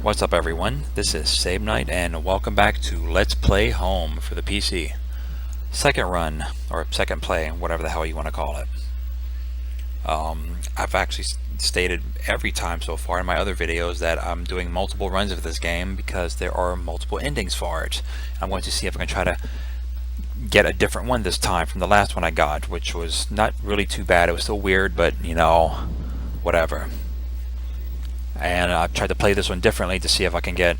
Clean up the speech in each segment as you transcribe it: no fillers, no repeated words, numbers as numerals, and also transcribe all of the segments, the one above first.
What's up everyone, this is Save Night and welcome back to Let's Play Home for the PC. Second run, or second play, whatever the hell you want to call it. I've actually stated every time so far in my other videos that I'm doing multiple runs of this game because there are multiple endings for it. I'm going to see if I can try to get a different one this time from the last one I got, which was not really too bad. It was still weird, but you know, whatever. And I've tried to play this one differently to see if I can get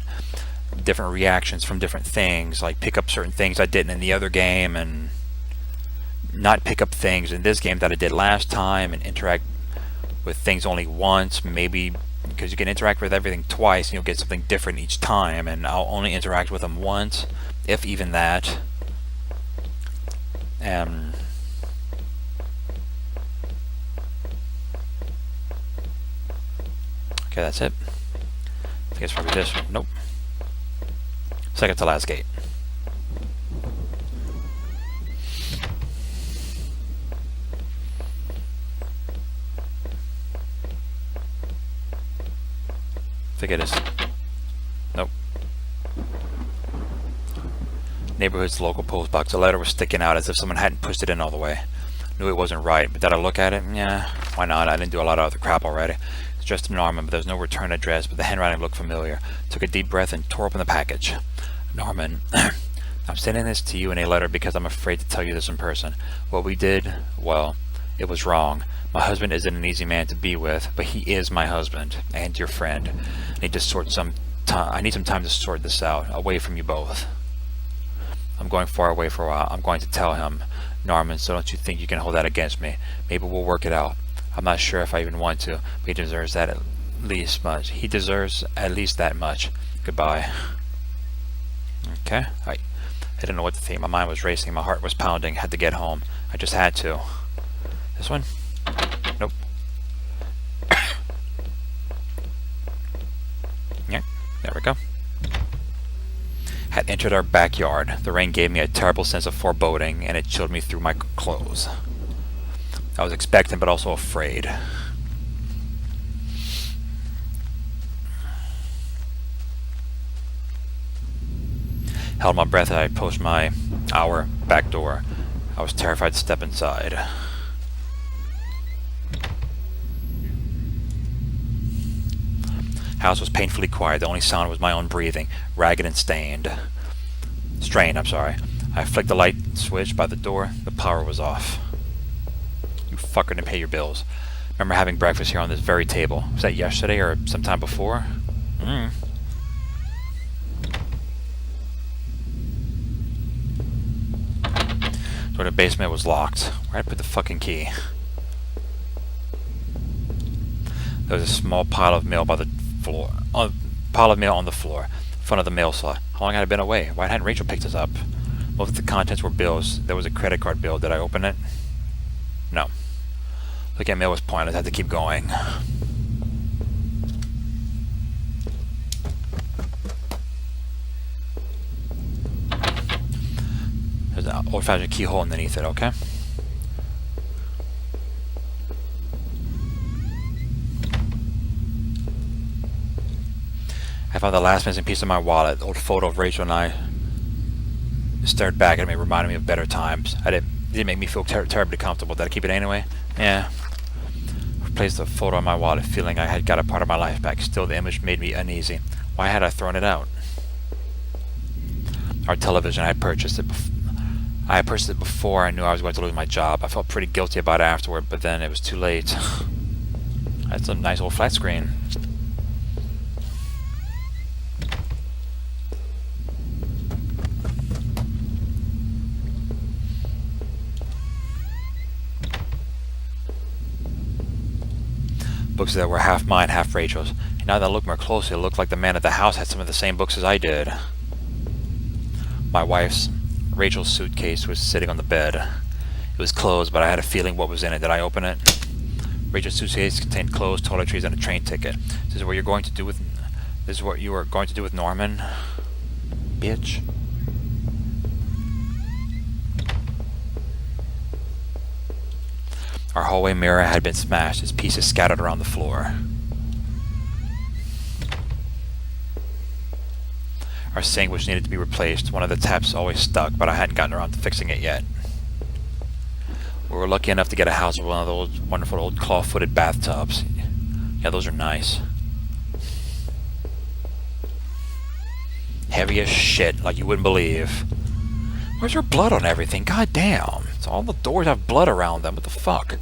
different reactions from different things, like pick up certain things I didn't in the other game and not pick up things in this game that I did last time, and interact with things only once, maybe because you can interact with everything twice and you'll get something different each time, and I'll only interact with them once, if even that. Okay, that's it. I think it's probably this one. Nope. Second to last gate. I think it is. Nope. Neighborhood's local post box. The letter was sticking out as if someone hadn't pushed it in all the way. Knew it wasn't right, but did I look at it? Yeah, why not? I didn't do a lot of other crap already. It's just Norman, but there's no return address, but the handwriting looked familiar. Took a deep breath and tore open the package. Norman, I'm sending this to you in a letter because I'm afraid to tell you this in person. What we did, well, it was wrong. My husband isn't an easy man to be with, but he is my husband and your friend. I need some time to sort this out, away from you both. I'm going far away for a while. I'm going to tell him. Norman, so don't you think you can hold that against me. Maybe we'll work it out. I'm not sure if I even want to, but he deserves that at least much. He deserves at least that much. Goodbye. Okay. I didn't know what to think. My mind was racing. My heart was pounding. Had to get home. I just had to. This one? Nope. Yeah, there we go. Had entered our backyard. The rain gave me a terrible sense of foreboding, and it chilled me through my clothes. I was expectant, but also afraid. Held my breath as I approached our back door. I was terrified to step inside. House was painfully quiet. The only sound was my own breathing, ragged and strained. I'm sorry. I flicked the light switch by the door. The power was off. You fucker didn't pay your bills. Remember having breakfast here on this very table. Was that yesterday or sometime before? So the basement was locked. Where'd I put the fucking key? There was a small pile of mail by the floor. Pile of mail on the floor, in front of the mail slot. How long had I been away? Why hadn't Rachel picked us up? Most of the contents were bills. There was a credit card bill. Did I open it? No. Looking at mail was pointless. I had to keep going. There's an old-fashioned keyhole underneath it, okay? I found the last missing piece of my wallet. The old photo of Rachel and I stared back at me, reminding me of better times. It didn't make me feel terribly comfortable. Did I keep it anyway? Yeah. Replaced the photo on my wallet, feeling I had got a part of my life back. Still, the image made me uneasy. Why had I thrown it out? Our television, I had purchased it before I knew I was going to lose my job. I felt pretty guilty about it afterward, but then it was too late. That's a nice old flat screen. Books that were half mine, half Rachel's. And now that I look more closely, it looked like the man at the house had some of the same books as I did. My wife's, Rachel's suitcase was sitting on the bed. It was closed, but I had a feeling what was in it. Did I open it? Rachel's suitcase contained clothes, toiletries, and a train ticket. This is what you are going to do with Norman? Bitch. Our hallway mirror had been smashed, its pieces scattered around the floor. our sink, which needed to be replaced. One of the taps always stuck, but I hadn't gotten around to fixing it yet. We were lucky enough to get a house with one of those wonderful old claw-footed bathtubs. Yeah, those are nice. Heavy as shit, like you wouldn't believe. Where's there blood on everything? God damn. So all the doors have blood around them. What the fuck?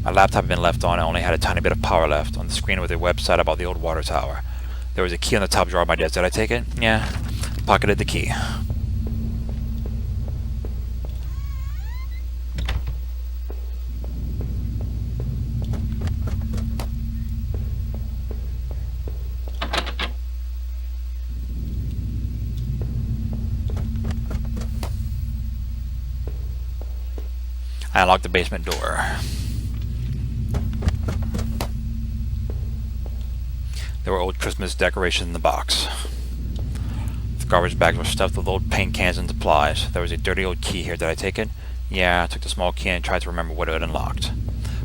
My laptop had been left on. I only had a tiny bit of power left. On the screen was a website about the old water tower. There was a key on the top drawer of my desk. Did I take it? Yeah. Pocketed the key. I unlocked the basement door. There were old Christmas decorations in the box. The garbage bags were stuffed with old paint cans and supplies. There was a dirty old key here. Did I take it? Yeah, I took the small key and tried to remember what it had unlocked.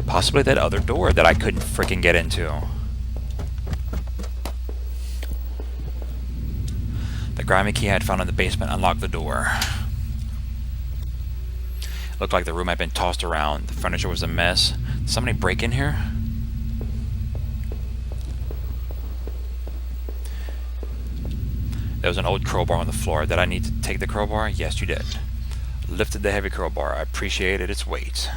Possibly that other door that I couldn't freaking get into. The grimy key I had found in the basement unlocked the door. It looked like the room had been tossed around. The furniture was a mess. Did somebody break in here? There was an old crowbar on the floor. Did I need to take the crowbar? Yes, you did. Lifted the heavy crowbar. I appreciated its weight.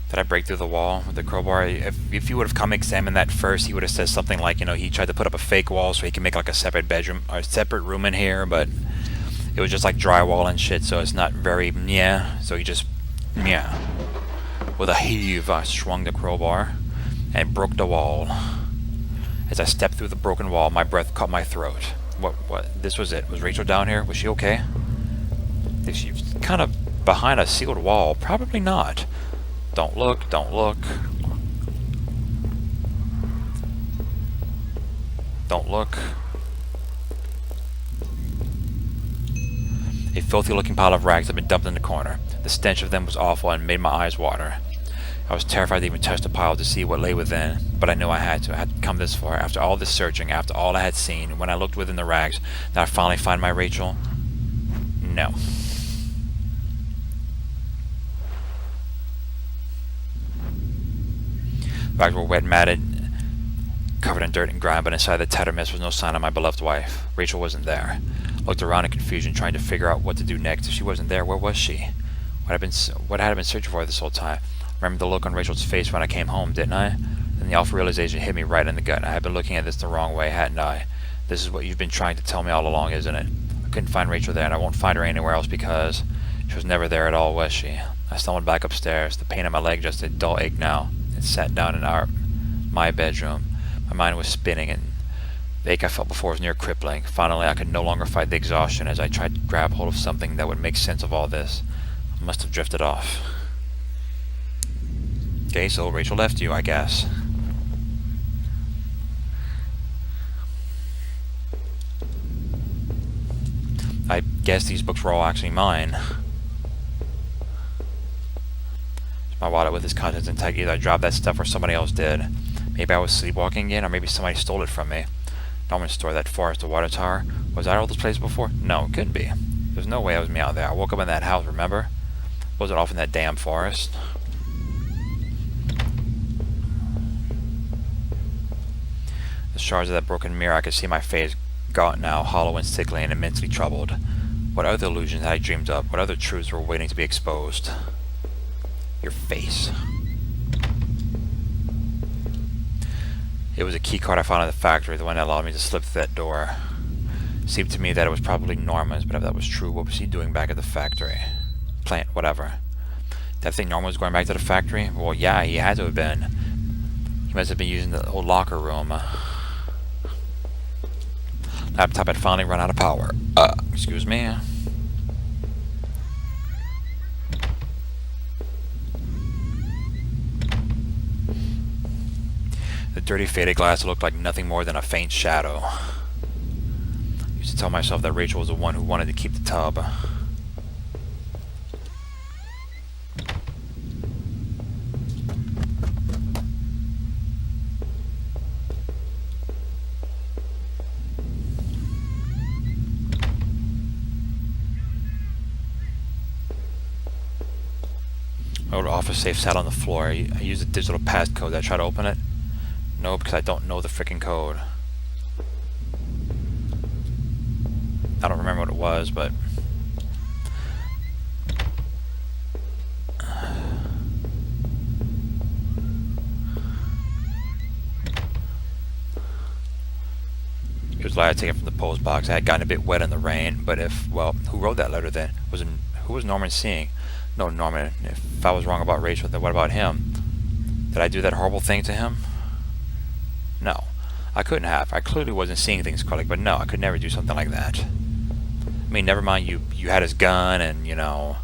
Did I break through the wall with the crowbar? If you would have come examine that first, he would have said something like, you know, he tried to put up a fake wall so he can make like a separate bedroom or a separate room in here, but it was just like drywall and shit, so it's not very, yeah. So he just, yeah. With a heave, I swung the crowbar and broke the wall. As I stepped through the broken wall, my breath caught my throat. What? This was it. Was Rachel down here? Was she okay? If she's kind of behind a sealed wall, probably not. Don't look, don't look. Don't look. A filthy looking pile of rags had been dumped in the corner. The stench of them was awful and made my eyes water. I was terrified to even touch the pile to see what lay within, but I knew I had to. I had come this far, after all this searching, after all I had seen. When I looked within the rags, did I finally find my Rachel? No. Rags were wet, matted, covered in dirt and grime, but inside the tattered mess was no sign of my beloved wife. Rachel wasn't there. I looked around in confusion, trying to figure out what to do next. If she wasn't there, where was she? What had I been searching for this whole time? I remember the look on Rachel's face when I came home, didn't I? Then the awful realization hit me right in the gut. I had been looking at this the wrong way, hadn't I? This is what you've been trying to tell me all along, isn't it? I couldn't find Rachel there, and I won't find her anywhere else because she was never there at all, was she? I stumbled back upstairs, the pain in my leg just a dull ache now, and sat down in my bedroom. My mind was spinning, and the ache I felt before was near crippling. Finally, I could no longer fight the exhaustion as I tried to grab hold of something that would make sense of all this. I must have drifted off. Okay, so Rachel left you, I guess. I guess these books were all actually mine. My wallet with its contents intact. Either I dropped that stuff or somebody else did. Maybe I was sleepwalking again, or maybe somebody stole it from me. Norman's store, that forest, the water tower. Was I all those places before? No, it couldn't be. There's no way it was me out there. I woke up in that house, remember? Wasn't off in that damn forest. The shards of that broken mirror, I could see my face, gaunt now, hollow and sickly and immensely troubled. What other illusions had I dreamed up? What other truths were waiting to be exposed? Your face. It was a key card I found in the factory, the one that allowed me to slip through that door. It seemed to me that it was probably Norman's, but if that was true, what was he doing back at the factory? Plant, whatever. Did I think Norman was going back to the factory? Well, yeah, he had to have been. He must have been using the old locker room. Laptop had finally run out of power. Excuse me. The dirty faded glass looked like nothing more than a faint shadow. I used to tell myself that Rachel was the one who wanted to keep the tub. My old office safe sat on the floor. I used a digital passcode. Did I try to open it? No, because I don't know the freaking code. I don't remember what it was, but... It was a letter taken from the post box. I had gotten a bit wet in the rain, but well, who wrote that letter then? Who was Norman seeing? No, Norman, if I was wrong about Rachel, then what about him? Did I do that horrible thing to him? No, I couldn't have. I clearly wasn't seeing things correctly, but no, I could never do something like that. I mean, never mind you had his gun and, you know,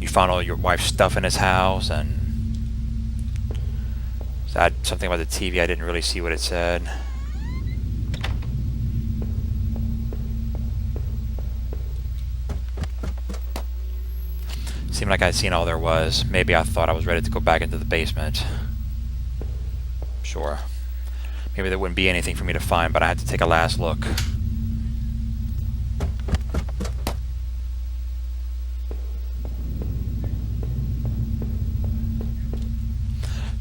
you found all your wife's stuff in his house, and something about the TV, I didn't really see what it said. Seemed like I'd seen all there was. Maybe I thought I was ready to go back into the basement. Sure. Maybe there wouldn't be anything for me to find, but I had to take a last look.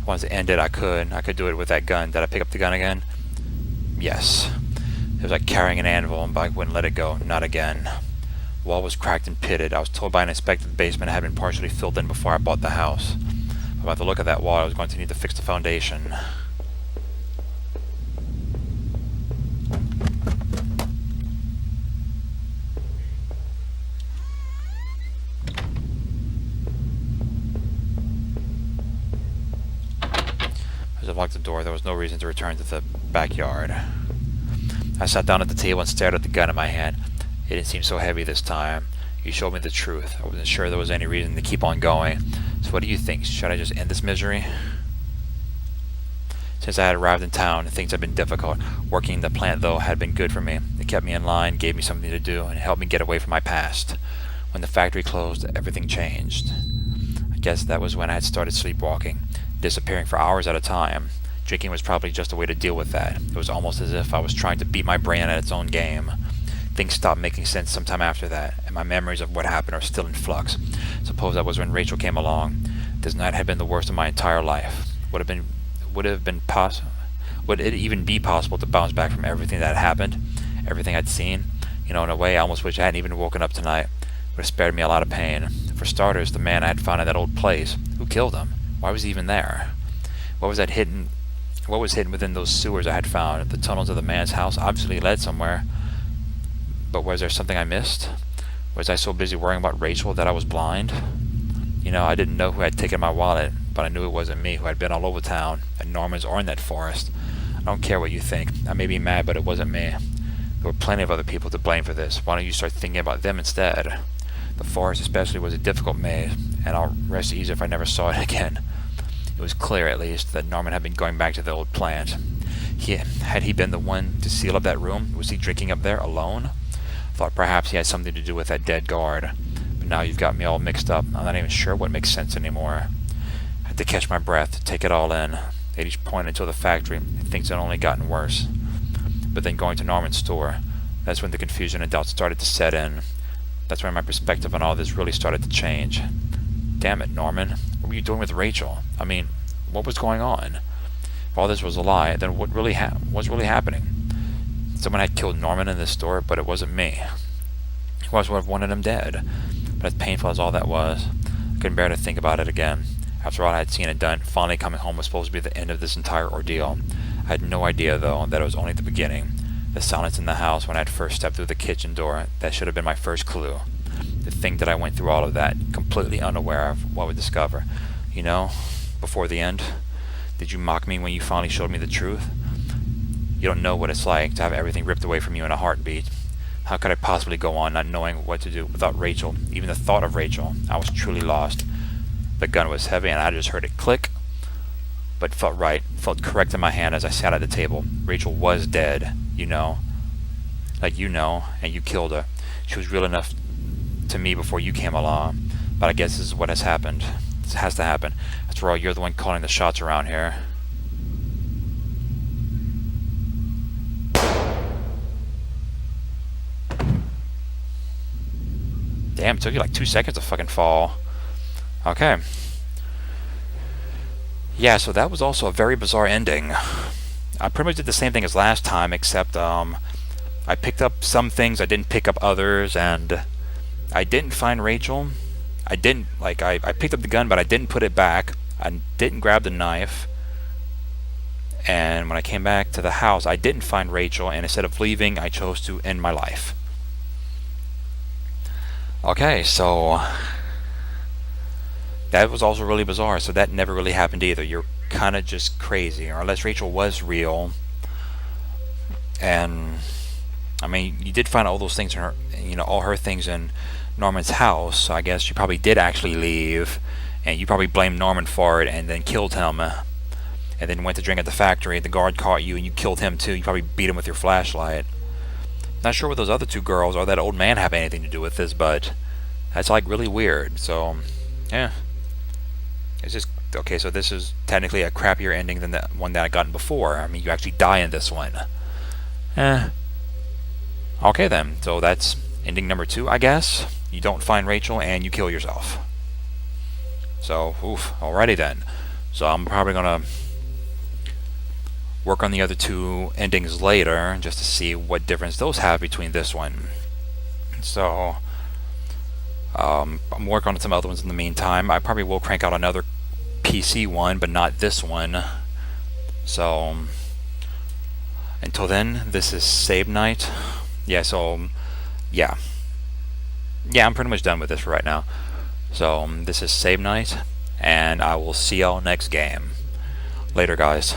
Once it ended, I could do it with that gun. Did I pick up the gun again? Yes. It was like carrying an anvil, but I wouldn't let it go. Not again. The wall was cracked and pitted. I was told by an inspector the basement had been partially filled in before I bought the house. But by the look of that wall, I was going to need to fix the foundation. As I locked the door, there was no reason to return to the backyard. I sat down at the table and stared at the gun in my hand. It didn't seem so heavy this time. You showed me the truth. I wasn't sure there was any reason to keep on going. So what do you think? Should I just end this misery? Since I had arrived in town, things had been difficult. Working in the plant, though, had been good for me. It kept me in line, gave me something to do, and helped me get away from my past. When the factory closed, everything changed. I guess that was when I had started sleepwalking, disappearing for hours at a time. Drinking was probably just a way to deal with that. It was almost as if I was trying to beat my brain at its own game. Things stopped making sense sometime after that, and my memories of what happened are still in flux. Suppose that was when Rachel came along. This night had been the worst of my entire life. Would it even be possible to bounce back from everything that had happened, everything I'd seen? You know, in a way, I almost wish I hadn't even woken up tonight. It would have spared me a lot of pain. For starters, the man I had found in that old place. Who killed him? Why was he even there? What was hidden within those sewers I had found? The tunnels of the man's house obviously led somewhere. But was there something I missed? Was I so busy worrying about Rachel that I was blind? You know, I didn't know who had taken my wallet, but I knew it wasn't me, who had been all over town, at Norman's or in that forest. I don't care what you think. I may be mad, but it wasn't me. There were plenty of other people to blame for this. Why don't you start thinking about them instead? The forest especially was a difficult maze, and I'll rest easy if I never saw it again. It was clear, at least, that Norman had been going back to the old plant. Had he been the one to seal up that room? Was he drinking up there alone? Thought perhaps he had something to do with that dead guard. But now you've got me all mixed up. I'm not even sure what makes sense anymore. I had to catch my breath, to take it all in. At each point until the factory, things had only gotten worse. But then going to Norman's store, that's when the confusion and doubt started to set in. That's when my perspective on all this really started to change. Damn it, Norman. What were you doing with Rachel? I mean, what was going on? If all this was a lie, then what was really happening? Someone had killed Norman in this store, but it wasn't me. Who else would have wanted him dead? But as painful as all that was, I couldn't bear to think about it again. After all I had seen and done, finally coming home was supposed to be the end of this entire ordeal. I had no idea, though, that it was only the beginning. The silence in the house when I had first stepped through the kitchen door, that should have been my first clue. To think that I went through all of that, completely unaware of what I would discover. You know, before the end, did you mock me when you finally showed me the truth? You don't know what it's like to have everything ripped away from you in a heartbeat. How could I possibly go on not knowing what to do without Rachel? Even the thought of Rachel, I was truly lost. The gun was heavy and I just heard it click. but felt right, felt correct in my hand as I sat at the table. Rachel was dead, like and you killed her. She was real enough to me before you came along, but I guess this is what has happened. This has to happen. After all, you're the one calling the shots around here. Damn, it took you like 2 seconds to fucking fall. Okay. Yeah, so that was also a very bizarre ending. I pretty much did the same thing as last time, except I picked up some things, I didn't pick up others, and I didn't find Rachel. I picked up the gun, but I didn't put it back. I didn't grab the knife. And when I came back to the house, I didn't find Rachel, and instead of leaving, I chose to end my life. Okay, so that was also really bizarre. So that never really happened either. You're kind of just crazy, or unless Rachel was real. And I mean, you did find all those things in her, all her things in Norman's house. So I guess she probably did actually leave, and you probably blamed Norman for it, and then killed him, and then went to drink at the factory. The guard caught you, and you killed him too. You probably beat him with your flashlight. Not sure what those other two girls or that old man have anything to do with this, but that's like really weird. So, yeah. It's just, okay, so this is technically a crappier ending than the one that I gotten before. I mean, you actually die in this one. Okay then, so that's ending number 2, I guess. You don't find Rachel and you kill yourself. So, alrighty then. So I'm probably gonna work on the other 2 endings later, just to see what difference those have between this one. So, I'm working on some other ones in the meantime. I probably will crank out another PC one, but not this one. So, until then, this is save night. Yeah, so, yeah, I'm pretty much done with this for right now. So, this is save night, and I will see y'all next game. Later, guys.